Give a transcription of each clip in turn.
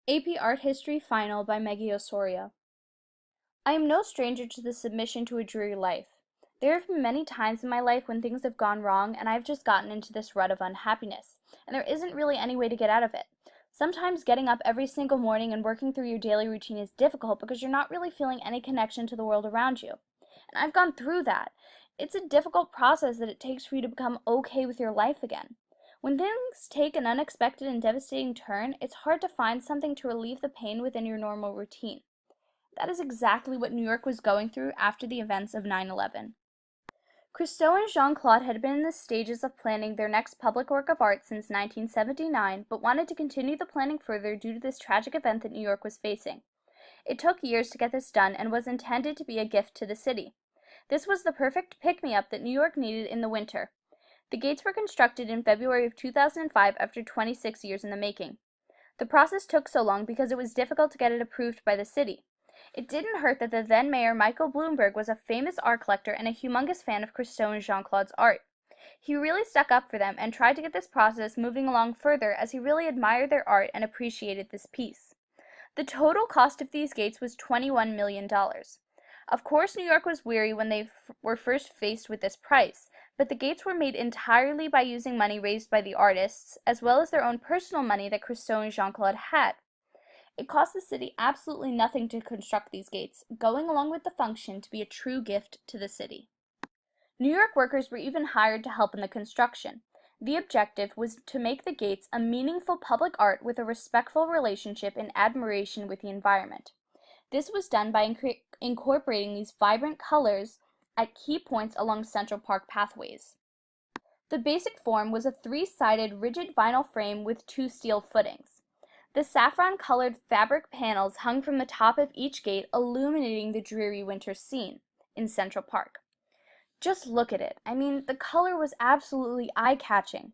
AP Art History Final by Meggie Osorio. I am no stranger to the submission to a dreary life. There have been many times in my life when things have gone wrong and I've just gotten into this rut of unhappiness, and there isn't really any way to get out of it. Sometimes getting up every single morning and working through your daily routine is difficult because you're not really feeling any connection to the world around you. And I've gone through that. It's a difficult process that it takes for you to become okay with your life again. When things take an unexpected and devastating turn, it's hard to find something to relieve the pain within your normal routine. That is exactly what New York was going through after the events of 9/11. Christo and Jean-Claude had been in the stages of planning their next public work of art since 1979, but wanted to continue the planning further due to this tragic event that New York was facing. It took years to get this done and was intended to be a gift to the city. This was the perfect pick-me-up that New York needed in the winter. The gates were constructed in February of 2005 after 26 years in the making. The process took so long because it was difficult to get it approved by the city. It didn't hurt that the then mayor Michael Bloomberg was a famous art collector and a humongous fan of Christo and Jean-Claude's art. He really stuck up for them and tried to get this process moving along further as he really admired their art and appreciated this piece. The total cost of these gates was $21 million. Of course, New York was weary when they were first faced with this price, but the gates were made entirely by using money raised by the artists, as well as their own personal money that Christo and Jean-Claude had. It cost the city absolutely nothing to construct these gates, going along with the function to be a true gift to the city. New York workers were even hired to help in the construction. The objective was to make the gates a meaningful public art with a respectful relationship and admiration with the environment. This was done by incorporating these vibrant colors at key points along Central Park pathways. The basic form was a three-sided rigid vinyl frame with two steel footings. The saffron-colored fabric panels hung from the top of each gate, illuminating the dreary winter scene in Central Park. Just look at it. I mean, the color was absolutely eye-catching.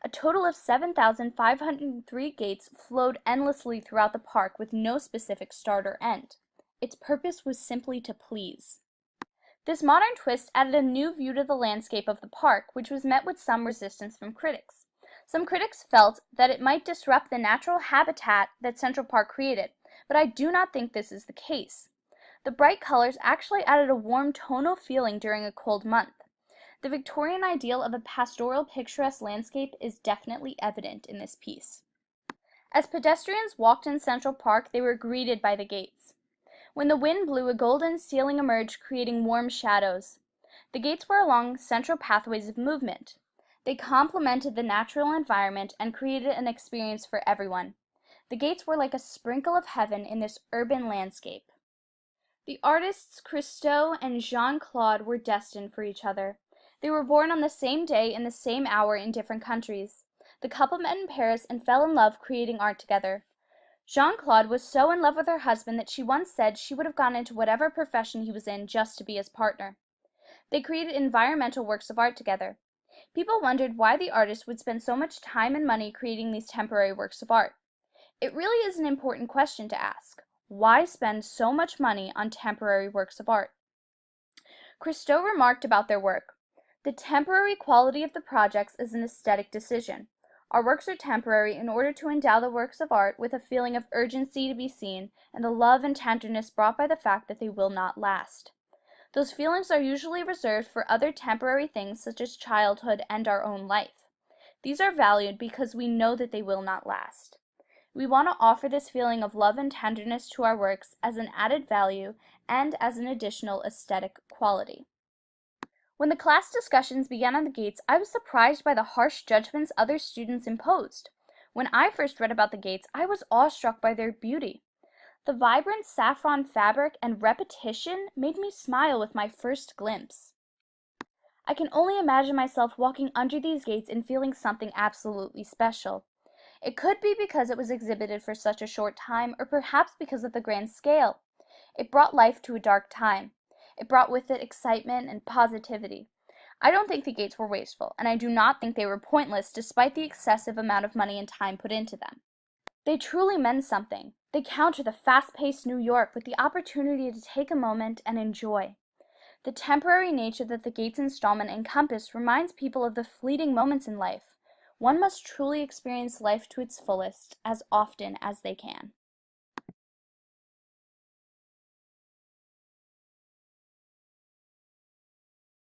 A total of 7,503 gates flowed endlessly throughout the park with no specific start or end. Its purpose was simply to please. This modern twist added a new view to the landscape of the park, which was met with some resistance from critics. Some critics felt that it might disrupt the natural habitat that Central Park created, but I do not think this is the case. The bright colors actually added a warm tonal feeling during a cold month. The Victorian ideal of a pastoral, picturesque landscape is definitely evident in this piece. As pedestrians walked in Central Park, they were greeted by the gates. When the wind blew, a golden ceiling emerged, creating warm shadows. The gates were along central pathways of movement. They complemented the natural environment and created an experience for everyone. The gates were like a sprinkle of heaven in this urban landscape. The artists Christo and Jean-Claude were destined for each other. They were born on the same day in the same hour in different countries. The couple met in Paris and fell in love creating art together. Jean-Claude was so in love with her husband that she once said she would have gone into whatever profession he was in just to be his partner. They created environmental works of art together. People wondered why the artist would spend so much time and money creating these temporary works of art. It really is an important question to ask. Why spend so much money on temporary works of art? Christo remarked about their work. The temporary quality of the projects is an aesthetic decision. Our works are temporary in order to endow the works of art with a feeling of urgency to be seen and the love and tenderness brought by the fact that they will not last. Those feelings are usually reserved for other temporary things such as childhood and our own life. These are valued because we know that they will not last. We want to offer this feeling of love and tenderness to our works as an added value and as an additional aesthetic quality. When the class discussions began on the gates, I was surprised by the harsh judgments other students imposed. When I first read about the gates, I was awestruck by their beauty. The vibrant saffron fabric and repetition made me smile with my first glimpse. I can only imagine myself walking under these gates and feeling something absolutely special. It could be because it was exhibited for such a short time, or perhaps because of the grand scale. It brought life to a dark time. It brought with it excitement and positivity. I don't think the gates were wasteful, and I do not think they were pointless despite the excessive amount of money and time put into them. They truly meant something. They counter the fast-paced New York with the opportunity to take a moment and enjoy. The temporary nature that the gates installment encompassed reminds people of the fleeting moments in life. One must truly experience life to its fullest as often as they can.